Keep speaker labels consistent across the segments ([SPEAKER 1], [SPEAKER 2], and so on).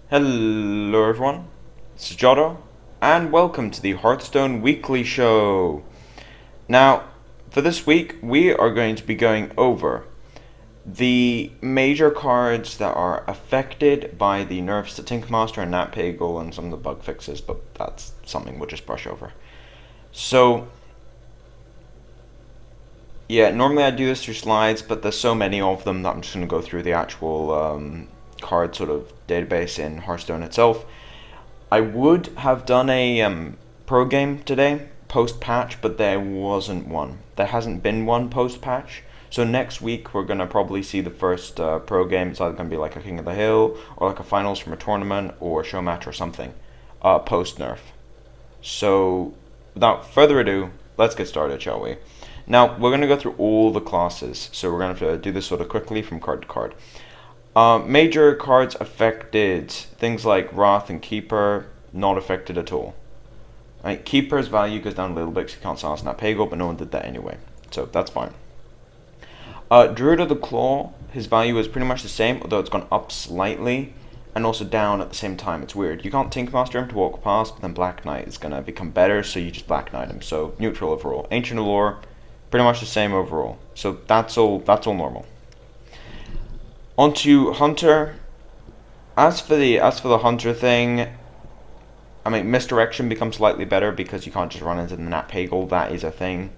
[SPEAKER 1] Hello everyone, this is Jodo, and welcome to the Hearthstone Weekly Show. Now, for this week, we are going to be going over the major cards that are affected by the nerfs to Tinkmaster and Nat Pagle and some of the bug fixes, but that's something we'll just brush over. So, yeah, normally I do this through slides, but there's so many of them that I'm just going to go through the actual card sort of database in Hearthstone itself. I would have done a pro game today, post-patch, but there wasn't one. There hasn't been one post-patch. So next week we're going to probably see the first pro game. It's either going to be like a King of the Hill, or like a finals from a tournament, or a show match or something, post-nerf. So without further ado, let's get started, shall we? Now, we're going to go through all the classes, so we're going to do this sort of quickly from card to card. Major cards affected, things like Wrath and Keeper, not affected at all. Right, Keeper's value goes down a little bit because you can't silence Nat Pagle, but no one did that anyway, so that's fine. Druid of the Claw, his value is pretty much the same, although it's gone up slightly, and also down at the same time. It's weird. You can't Tinkmaster him to walk past, but then Black Knight is going to become better, so you just Black Knight him, so neutral overall. Ancient Allure, pretty much the same overall, so that's all normal. Onto Hunter. As for the Hunter thing, I mean, Misdirection becomes slightly better because you can't just run into the Nat Pagle. That is a thing.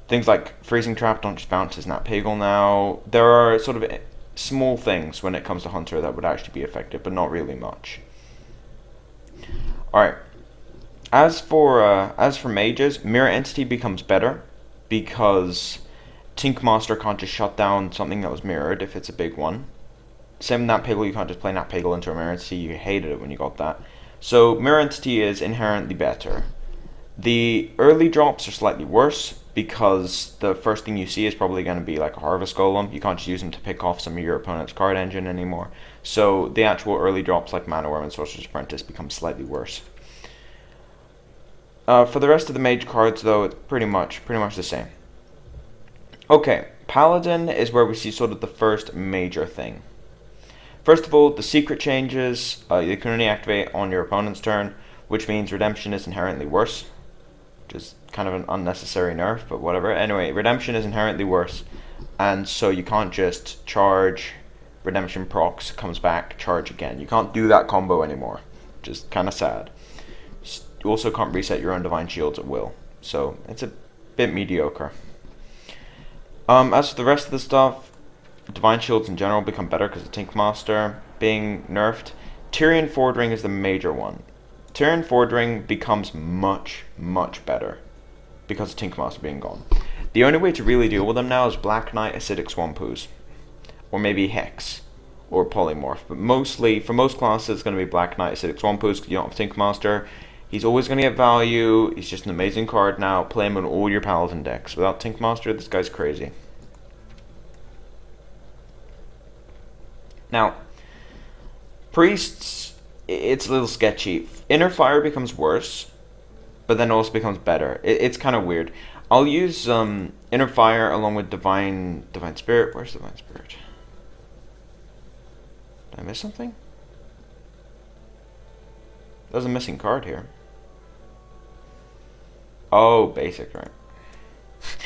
[SPEAKER 1] Things like Freezing Trap don't just bounce as Nat Pagle now. There are sort of small things when it comes to Hunter that would actually be effective, but not really much. All right. As for mages, Mirror Entity becomes better because Tinkmaster can't just shut down something that was mirrored if it's a big one. Same with Nat Pagle, you can't just play Nat Pagle into a Mirror Entity. You hated it when you got that. So Mirror Entity is inherently better. The early drops are slightly worse because the first thing you see is probably going to be like a Harvest Golem. You can't just use them to pick off some of your opponent's card engine anymore. So the actual early drops like Mana Wyrm and Sorcerer's Apprentice become slightly worse. For the rest of the mage cards, though, it's pretty much the same. Okay, Paladin is where we see sort of the first major thing. First of all, the secret changes. You can only activate on your opponent's turn, which means Redemption is inherently worse, which is kind of an unnecessary nerf, but whatever. Anyway, Redemption is inherently worse, and so you can't just charge, Redemption procs, comes back, charge again. You can't do that combo anymore, which is kind of sad. You also can't reset your own Divine Shields at will, so it's a bit mediocre. As for the rest of the stuff, Divine Shields in general become better because of Tinkmaster being nerfed. Tirion Fordring is the major one. Tirion Fordring becomes much, much better because of Tinkmaster being gone. The only way to really deal with them now is Black Knight Acidic Swampoos, or maybe Hex, or Polymorph. But mostly, for most classes, it's going to be Black Knight Acidic Swampoos because you don't have Tinkmaster. He's always going to get value. He's just an amazing card now. Play him in all your Paladin decks. Without Tinkmaster, this guy's crazy. Now, Priests, it's a little sketchy. Inner Fire becomes worse, but then also becomes better. It's kind of weird. I'll use Inner Fire along with Divine Spirit. Where's Divine Spirit? Did I miss something? There's a missing card here. Oh, basic, right.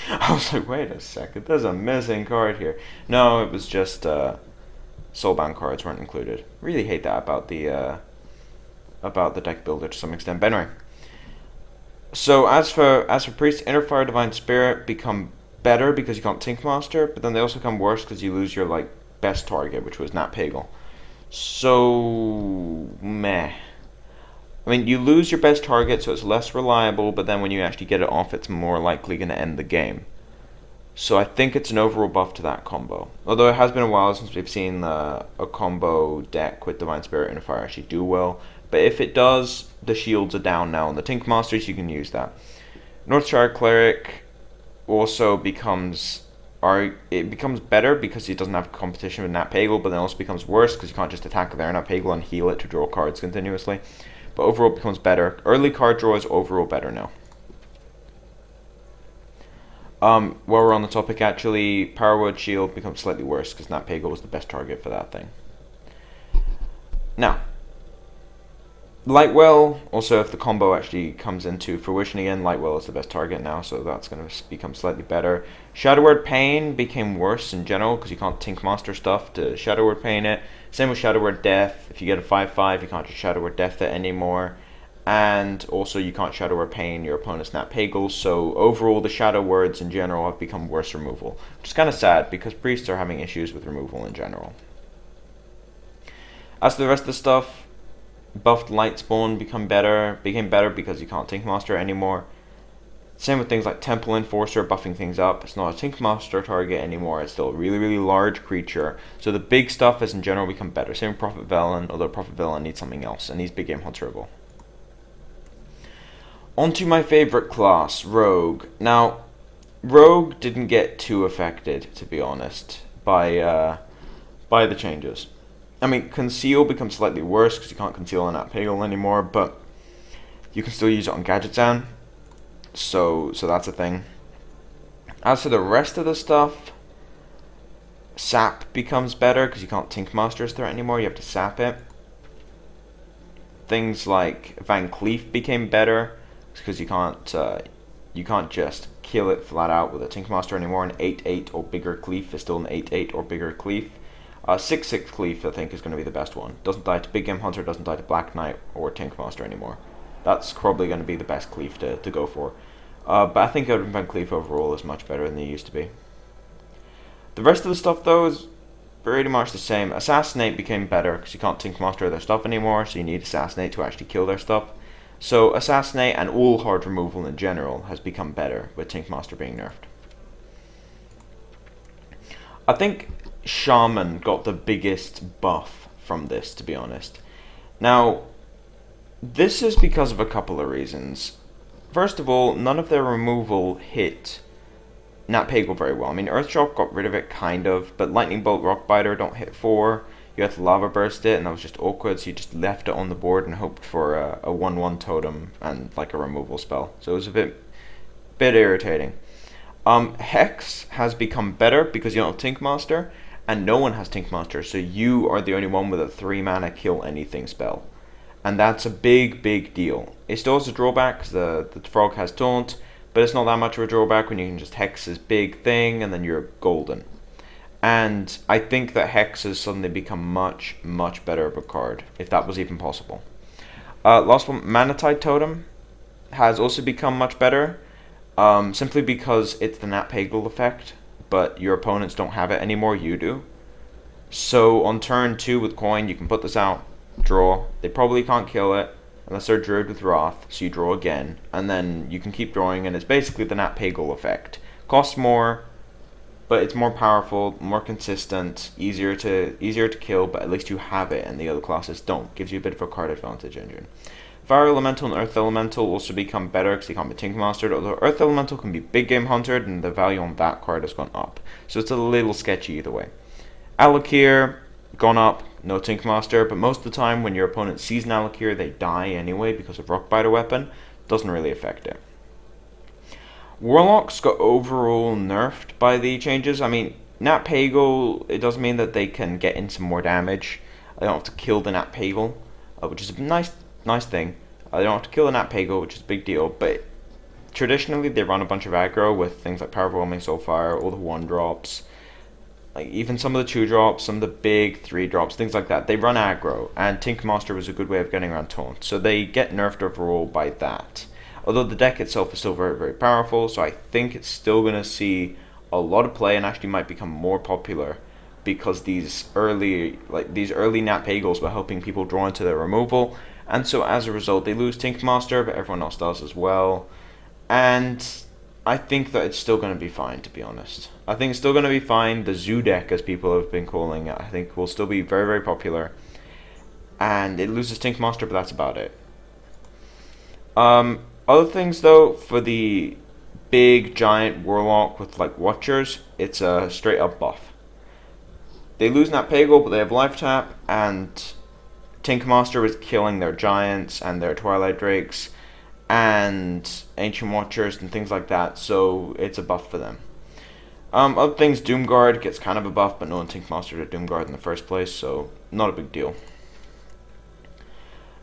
[SPEAKER 1] I was like, wait a second, there's a missing card here. No, it was just soulbound cards weren't included. Really hate that about the deck builder to some extent. But anyway, so as for Priest, Inner Fire, Divine Spirit become better because you can't Tinkmaster, but then they also become worse because you lose your like best target, which was Nat Pagle. So meh. I mean, you lose your best target, so it's less reliable, but then when you actually get it off, it's more likely going to end the game. So I think it's an overall buff to that combo. Although it has been a while since we've seen a combo deck with Divine Spirit and Fire actually do well. But if it does, the shields are down now on the Tinkmasters, you can use that. Northshire Cleric also becomes better because he doesn't have competition with Nat Pagle, but then also becomes worse because you can't just attack their Nat Pagle and heal it to draw cards continuously. But overall it becomes better. Early card draw is overall better now. While we're on the topic, actually, Power Word Shield becomes slightly worse because Nat Pagle was the best target for that thing. Now, Lightwell, also if the combo actually comes into fruition again, Lightwell is the best target now, so that's going to become slightly better. Shadow Word Pain became worse in general, because you can't Tinkmaster stuff to Shadow Word Pain it. Same with Shadow Word Death. If you get a 5-5, you can't just Shadow Word Death it anymore. And also you can't Shadow Word Pain your opponent's Nat Pagel, so overall the Shadow Words in general have become worse removal. Which is kind of sad, because Priests are having issues with removal in general. As for the rest of the stuff, buffed Lightspawn became better because you can't Tinkmaster anymore. Same with things like Temple Enforcer buffing things up. It's not a Tinkmaster target anymore, it's still a really, really large creature. So the big stuff has in general become better. Same with Prophet Velen, although Prophet Velen needs something else, and he's big game hunterable. Onto my favorite class, Rogue. Now, Rogue didn't get too affected, to be honest, by the changes. I mean, Conceal becomes slightly worse because you can't conceal an Pagel anymore, but you can still use it on Gadgetzan, so that's a thing. As for the rest of the stuff, Sap becomes better because you can't Tinkmaster's threat anymore, you have to Sap it. Things like Van Cleef became better because you can't just kill it flat out with a Tinkmaster anymore. An 8-8 or bigger Cleef is still an 8-8 or bigger Cleef. 6-6 Cleef, I think, is going to be the best one. Doesn't die to Big Game Hunter, doesn't die to Black Knight or Tinkmaster anymore. That's probably going to be the best Cleef to go for. But I think Odin Van Cleef overall is much better than they used to be. The rest of the stuff, though, is pretty much the same. Assassinate became better because you can't Tinkmaster their stuff anymore, so you need Assassinate to actually kill their stuff. So Assassinate and all hard removal in general has become better with Tinkmaster being nerfed. I think Shaman got the biggest buff from this, to be honest. Now, this is because of a couple of reasons. First of all, none of their removal hit Nat Pagel very well. I mean, Earthshock got rid of it, kind of, but Lightning Bolt, Rockbiter don't hit 4. You had to Lava Burst it, and that was just awkward, so you just left it on the board and hoped for a 1-1 totem and like a removal spell. So it was a bit irritating. Hex has become better because you don't have Tinkmaster, and no one has Tinkmaster, so you are the only one with a 3-mana kill anything spell. And that's a big, big deal. It still has a drawback because the frog has taunt, but it's not that much of a drawback when you can just Hex this big thing and then you're golden. And I think that Hex has suddenly become much, much better of a card, if that was even possible. Last one, Manatide Totem has also become much better, simply because it's the Nat Pagel effect, but your opponents don't have it anymore, you do. So on turn 2 with Coin, you can put this out, draw. They probably can't kill it, unless they're Druid with Wrath, so you draw again, and then you can keep drawing, and it's basically the Nat Pagel effect. Costs more, but it's more powerful, more consistent, easier to kill, but at least you have it and the other classes don't. Gives you a bit of a card advantage engine. Fire Elemental and Earth Elemental also become better because they can't be Tinkmastered, although Earth Elemental can be big game hunted and the value on that card has gone up. So it's a little sketchy either way. Alakir, gone up, no Tinkmaster, but most of the time when your opponent sees an Alakir, they die anyway because of Rockbiter weapon. Doesn't really affect it. Warlocks got overall nerfed by the changes. I mean, Nat Pagel, it does mean that they can get in some more damage. They don't have to kill the Nat Pagel, which is a nice thing. They don't have to kill the Nat Pagel, which is a big deal, but traditionally they run a bunch of aggro with things like Power Overwhelming Soulfire, all the 1-drops, like even some of the 2-drops, some of the big 3-drops, things like that. They run aggro, and Tinkmaster was a good way of getting around taunt, so they get nerfed overall by that. Although the deck itself is still very, very powerful, so I think it's still going to see a lot of play and actually might become more popular because these early Nat Pagels were helping people draw into their removal, and so as a result they lose Tinkmaster, but everyone else does as well. And I think that it's still going to be fine, to be honest. I think it's still going to be fine. The Zoo deck, as people have been calling it, I think will still be very, very popular. And it loses Tinkmaster, but that's about it. Other things, though, for the big, giant Warlock with, like, Watchers, it's a straight-up buff. They lose Nat Pagel, but they have Life Tap, and Tinkmaster is killing their Giants and their Twilight Drakes and Ancient Watchers and things like that, so it's a buff for them. Other things, Doomguard gets kind of a buff, but no one Tinkmastered at Doomguard in the first place, so not a big deal.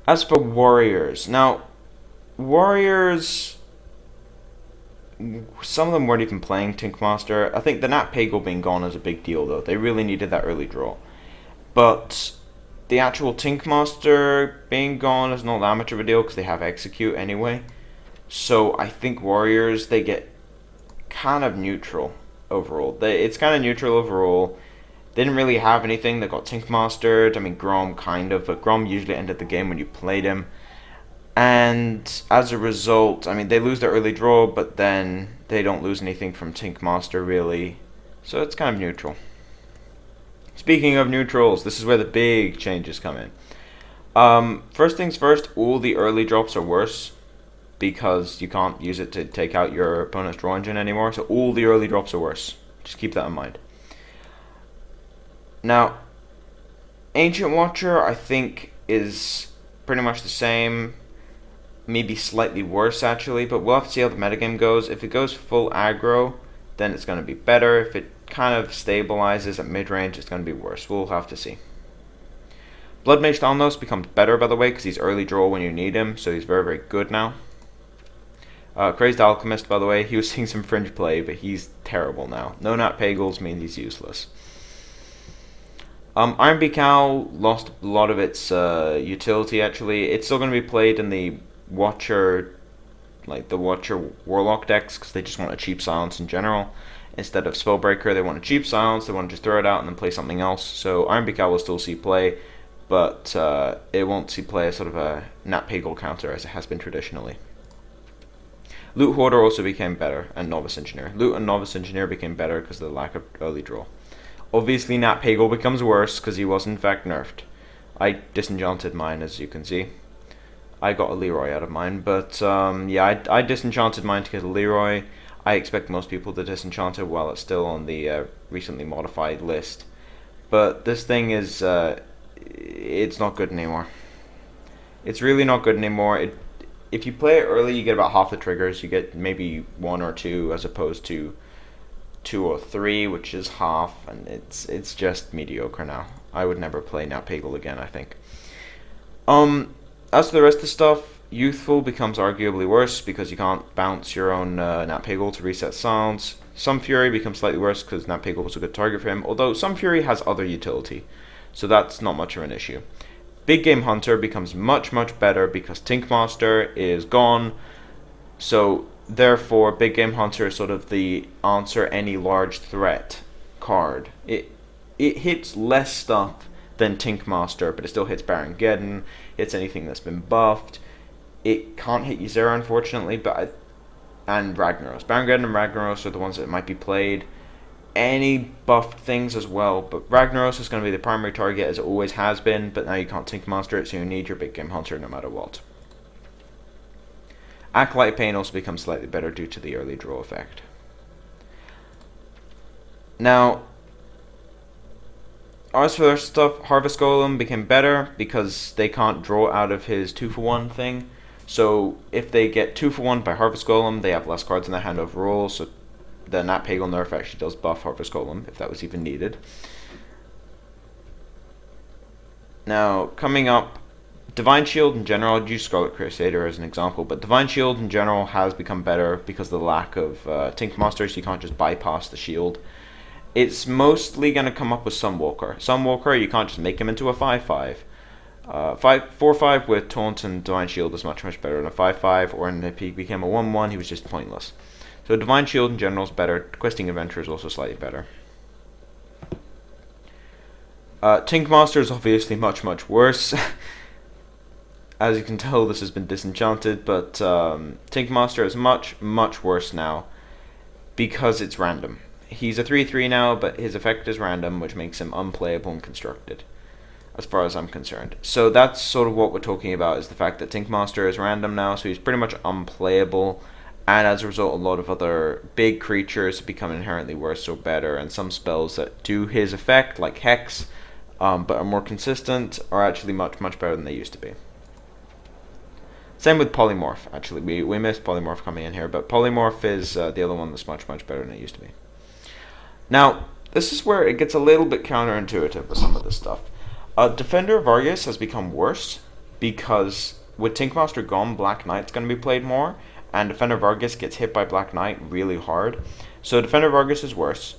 [SPEAKER 1] As for warriors, now warriors, some of them weren't even playing Tinkmaster. I think the Nat Pagle being gone is a big deal though. They really needed that early draw. But the actual Tinkmaster being gone is not that much of a deal because they have Execute anyway. So I think warriors, they get kind of neutral overall. It's kind of neutral overall. They didn't really have anything that got Tinkmastered. I mean, Grom kind of, but Grom usually ended the game when you played him. And as a result, I mean, they lose their early draw, but then they don't lose anything from Tinkmaster really. So it's kind of neutral. Speaking of neutrals, this is where the big changes come in. First things first, all the early drops are worse because you can't use it to take out your opponent's draw engine anymore. So all the early drops are worse. Just keep that in mind. Now, Ancient Watcher, I think, is pretty much the same. Maybe slightly worse, actually, but we'll have to see how the metagame goes. If it goes full aggro, then it's going to be better. If it kind of stabilizes at mid-range, it's going to be worse. We'll have to see. Blood Mage Thalnos becomes better, by the way, because he's early draw when you need him, so he's very, very good now. Crazed Alchemist, by the way, he was seeing some fringe play, but he's terrible now. No Nat Pagels means he's useless. Iron Beak Owl lost a lot of its utility, actually. It's still going to be played in the Watcher, like the Watcher Warlock decks, because they just want a cheap silence in general. Instead of Spellbreaker, they want a cheap silence, they want to just throw it out and then play something else. So Iron Beak Owl will still see play, but it won't see play as sort of a Nat Pagle counter as it has been traditionally. Loot Hoarder also became better, and Novice Engineer. Loot and Novice Engineer became better because of the lack of early draw. Obviously, Nat Pagle becomes worse because he was in fact nerfed. I disenchanted mine, as you can see. I got a Leroy out of mine, but yeah, I disenchanted mine to get a Leroy. I expect most people to disenchant it while it's still on the recently modified list. But this thing is, it's not good anymore. It's really not good anymore. If you play it early, you get about half the triggers. You get maybe 1 or 2 as opposed to 2 or 3, which is half, and it's just mediocre now. I would never play Nat Pagle again, I think. As for the rest of the stuff, Youthful becomes arguably worse because you can't bounce your own Nat Pagle to reset sounds. Some Fury becomes slightly worse because Nat Pagle was a good target for him, although Some Fury has other utility, so that's not much of an issue. Big Game Hunter becomes much, much better because Tinkmaster is gone, so therefore Big Game Hunter is sort of the answer any large threat card. It hits less stuff than Tinkmaster, but it still hits Baron-Geddon, hits anything that's been buffed. It can't hit Ysera, unfortunately, and Ragnaros. Baron-Geddon and Ragnaros are the ones that might be played. Any buffed things as well, but Ragnaros is going to be the primary target as it always has been, but now you can't Tinkmaster it, so you need your Big Game Hunter no matter what. Acolyte Pain also becomes slightly better due to the early draw effect. Now, as for their stuff, Harvest Golem became better because they can't draw out of his 2-for-1 thing. So if they get 2-for-1 by Harvest Golem, they have less cards in their hand overall, so the Nat Pagle nerf actually does buff Harvest Golem, if that was even needed. Now, coming up, Divine Shield in general, I'd use Scarlet Crusader as an example, but Divine Shield in general has become better because of the lack of Tinkmaster, so you can't just bypass the shield. It's mostly going to come up with Sunwalker. Sunwalker, you can't just make him into a 5-5. 4-5 with Taunt and Divine Shield is much, much better than a 5-5, or if he became a 1-1, he was just pointless. So Divine Shield in general is better. Questing Adventure is also slightly better. Tinkmaster is obviously much, much worse. As you can tell, this has been disenchanted, but Tinkmaster is much, much worse now because it's random. He's a 3-3 now, but his effect is random, which makes him unplayable and constructed, as far as I'm concerned. So that's sort of what we're talking about, is the fact that Tinkmaster is random now, so he's pretty much unplayable, and as a result, a lot of other big creatures become inherently worse or better, and some spells that do his effect, like Hex, but are more consistent, are actually much, much better than they used to be. Same with Polymorph, actually. We missed Polymorph coming in here, but Polymorph is the other one that's much, much better than it used to be. Now, this is where it gets a little bit counterintuitive with some of this stuff. Defender Vargas has become worse because with Tinkmaster gone, Black Knight's going to be played more, and Defender Vargas gets hit by Black Knight really hard. So Defender Vargas is worse.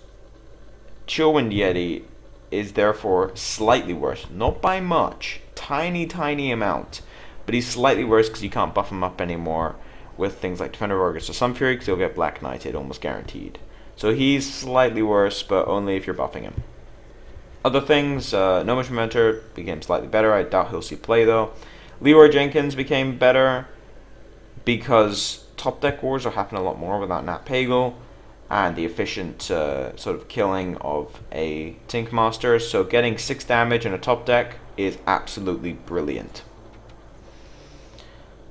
[SPEAKER 1] Chillwind Yeti is therefore slightly worse, not by much, tiny amount, but he's slightly worse because you can't buff him up anymore with things like Defender Vargas or Sun Fury because he'll get Black Knighted almost guaranteed. So he's slightly worse, but only if you're buffing him. Other things, No Mission Mentor became slightly better. I doubt he'll see play though. Leroy Jenkins became better because top deck wars are happening a lot more without Nat Pagle and the efficient sort of killing of a Tinkmaster. So getting 6 damage in a top deck is absolutely brilliant.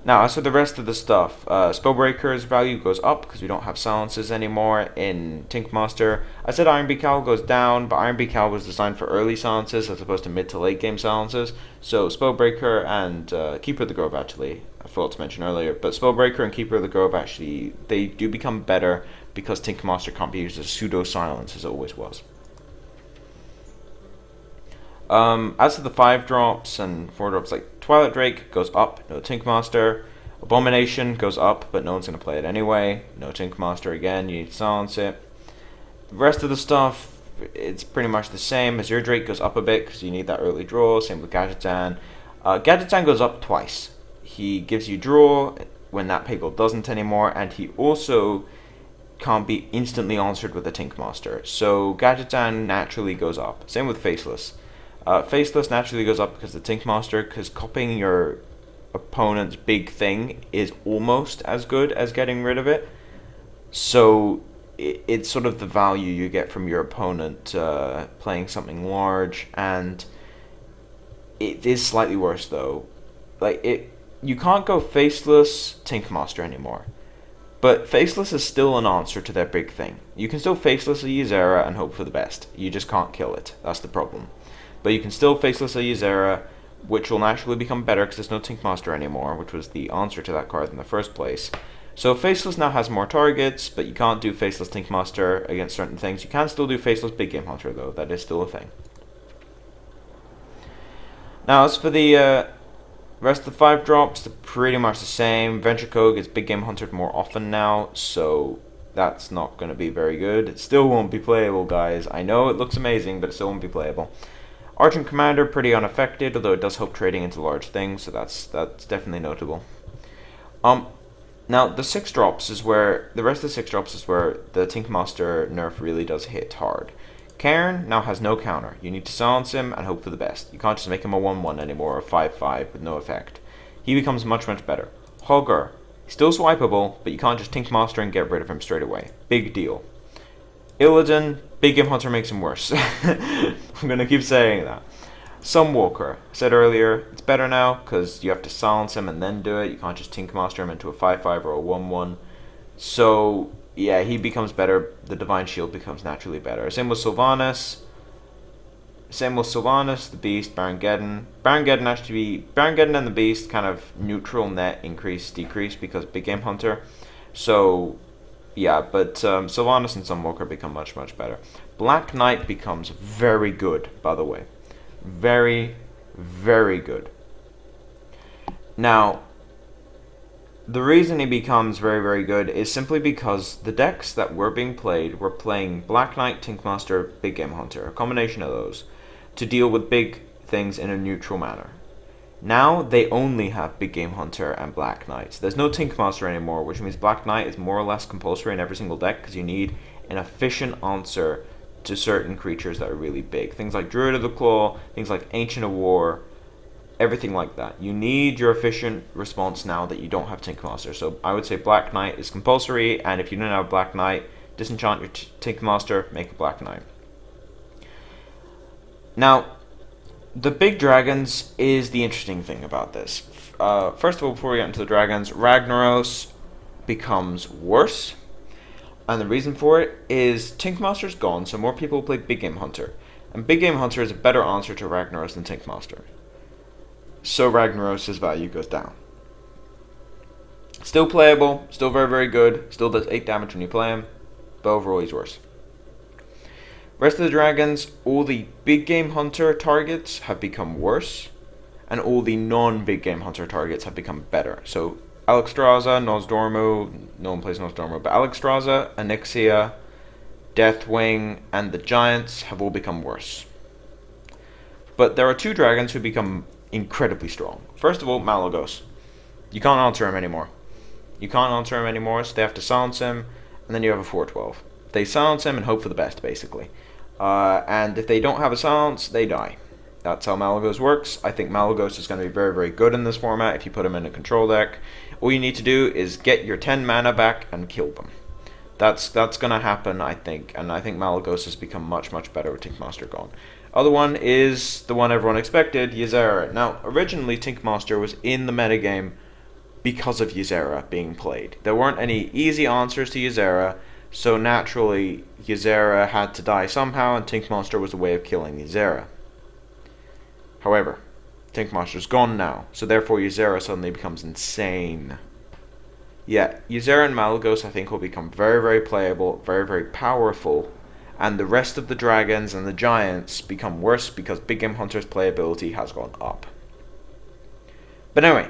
[SPEAKER 1] Now, as for the rest of the stuff, Spellbreaker's value goes up because we don't have silences anymore in Tinkmaster. I said Iron Beak Owl goes down, but Iron Beak Owl was designed for early silences as opposed to mid to late game silences. So Spellbreaker and Keeper of the Grove actually, I forgot to mention earlier, but Spellbreaker and Keeper of the Grove actually, they do become better because Tinkmaster can't be used as pseudo silence as it always was. As to the 5 drops and 4 drops, like Twilight Drake goes up, no Tinkmaster. Abomination goes up, but no one's going to play it anyway. No Tinkmaster again, you need to silence it. The rest of the stuff, it's pretty much the same. Azure Drake goes up a bit because you need that early draw, same with Gadgetzan. Gadgetzan goes up twice. He gives you draw when that Pagle doesn't anymore, and he also can't be instantly answered with a Tinkmaster. So Gadgetzan naturally goes up. Same with Faceless. Faceless naturally goes up because the Tinkmaster, because copying your opponent's big thing is almost as good as getting rid of it. So it's sort of the value you get from your opponent playing something large, and it is slightly worse though. You can't go Faceless Tinkmaster anymore. But Faceless is still an answer to their big thing. You can still Faceless a Ysera and hope for the best. You just can't kill it. That's the problem. But you can still Faceless a Ysera, which will naturally become better because there's no Tinkmaster anymore, which was the answer to that card in the first place. So Faceless now has more targets, but you can't do Faceless Tinkmaster against certain things. You can still do Faceless Big Game Hunter, though. That is still a thing. Now, as for the rest of the 5 drops, they're pretty much the same. Venture Code gets Big Game Huntered more often now, so that's not going to be very good. It still won't be playable, guys. I know it looks amazing, but it still won't be playable. Archon Commander, pretty unaffected, although it does help trading into large things, so that's definitely notable. Now, the 6 drops is where, the rest of the 6 drops is where the Tinkmaster nerf really does hit hard. Cairn now has no counter. You need to silence him and hope for the best. You can't just make him a 1-1 anymore, or a 5-5 with no effect. He becomes much better. Hogger, still swipeable, but you can't just Tinkmaster and get rid of him straight away. Big deal. Illidan, Big Game Hunter makes him worse. I'm going to keep saying that. Sunwalker, I said earlier, it's better now because you have to silence him and then do it. You can't just Tinkmaster him into a 5-5 or a 1-1. So, yeah, he becomes better. The Divine Shield becomes naturally better. Same with Sylvanas. The Beast, Baron-Geddon. Baron-Geddon and the Beast kind of neutral net increase, decrease because Big Game Hunter. So, yeah, but Sylvanas and Sunwalker become much better. Black Knight becomes very good, by the way. Very good. Now, the reason he becomes very good is simply because the decks that were being played were playing Black Knight, Tinkmaster, Big Game Hunter, a combination of those, to deal with big things in a neutral manner. Now they only have Big Game Hunter and Black Knight. There's no Tinkmaster anymore, which means Black Knight is more or less compulsory in every single deck because you need an efficient answer to certain creatures that are really big. Things like Druid of the Claw, things like Ancient of War, everything like that. You need your efficient response now that you don't have Tinkmaster. So I would say Black Knight is compulsory, and if you don't have Black Knight, disenchant your Tinkmaster, make a Black Knight. Now, the big dragons is the interesting thing about this. First of all, before we get into the dragons, Ragnaros becomes worse. And the reason for it is Tinkmaster's gone, so more people play Big Game Hunter. And Big Game Hunter is a better answer to Ragnaros than Tinkmaster. So Ragnaros' value goes down. Still playable, still very good, still does 8 damage when you play him, but overall he's worse. Rest of the dragons, all the Big Game Hunter targets have become worse, and all the non-big game hunter targets have become better. So Alexstrasza, Nosdormu, no one plays Nosdormu, but Alexstrasza, Onyxia, Deathwing, and the Giants have all become worse. But there are two dragons who become incredibly strong. First of all, Malygos. You can't answer him anymore. So they have to silence him, and then you have a 4/12. They silence him and hope for the best, basically. And if they don't have a silence, they die. That's how Malygos works. I think Malygos is going to be very, very good in this format if you put him in a control deck. All you need to do is get your 10 mana back and kill them. That's going to happen, I think. And I think Malygos has become much, much better with Tinkmaster gone. Other one is the one everyone expected, Ysera. Now, originally Tinkmaster was in the metagame because of Ysera being played. There weren't any easy answers to Ysera, so naturally Ysera had to die somehow, and Tinkmaster was a way of killing Ysera. However, Tinkmaster's gone now, so therefore Ysera suddenly becomes insane. Yeah, Ysera and Malygos I think will become very, very playable, very, very powerful, and the rest of the dragons and the giants become worse because Big Game Hunter's playability has gone up. But anyway,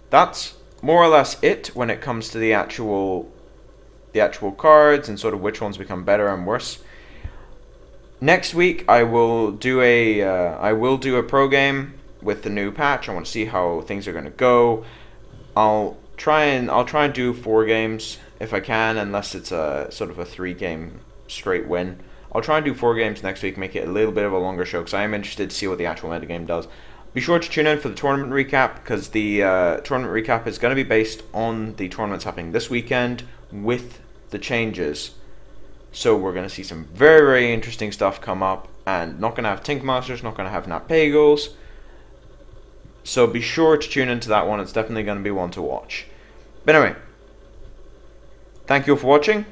[SPEAKER 1] that's more or less it when it comes to the actual cards and sort of which ones become better and worse. Next week I will do a pro game with the new patch. I want to see how things are going to go. I'll try and do 4 games if I can, unless it's a sort of a 3-game straight win. I'll try and do 4 games next week, make it a little bit of a longer show because I am interested to see what the actual metagame does. Be sure to tune in for the tournament recap because the tournament recap is going to be based on the tournaments happening this weekend with the changes. So we're going to see some very, very interesting stuff come up, and not going to have Tinkmasters, not going to have Napagals. So be sure to tune into that one. It's definitely going to be one to watch. But anyway, thank you all for watching.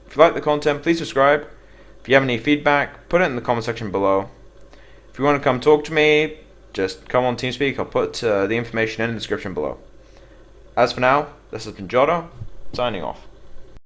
[SPEAKER 1] If you like the content, please subscribe. If you have any feedback, put it in the comment section below. If you want to come talk to me, just come on TeamSpeak. I'll put the information in the description below. As for now, this has been Jodo, signing off.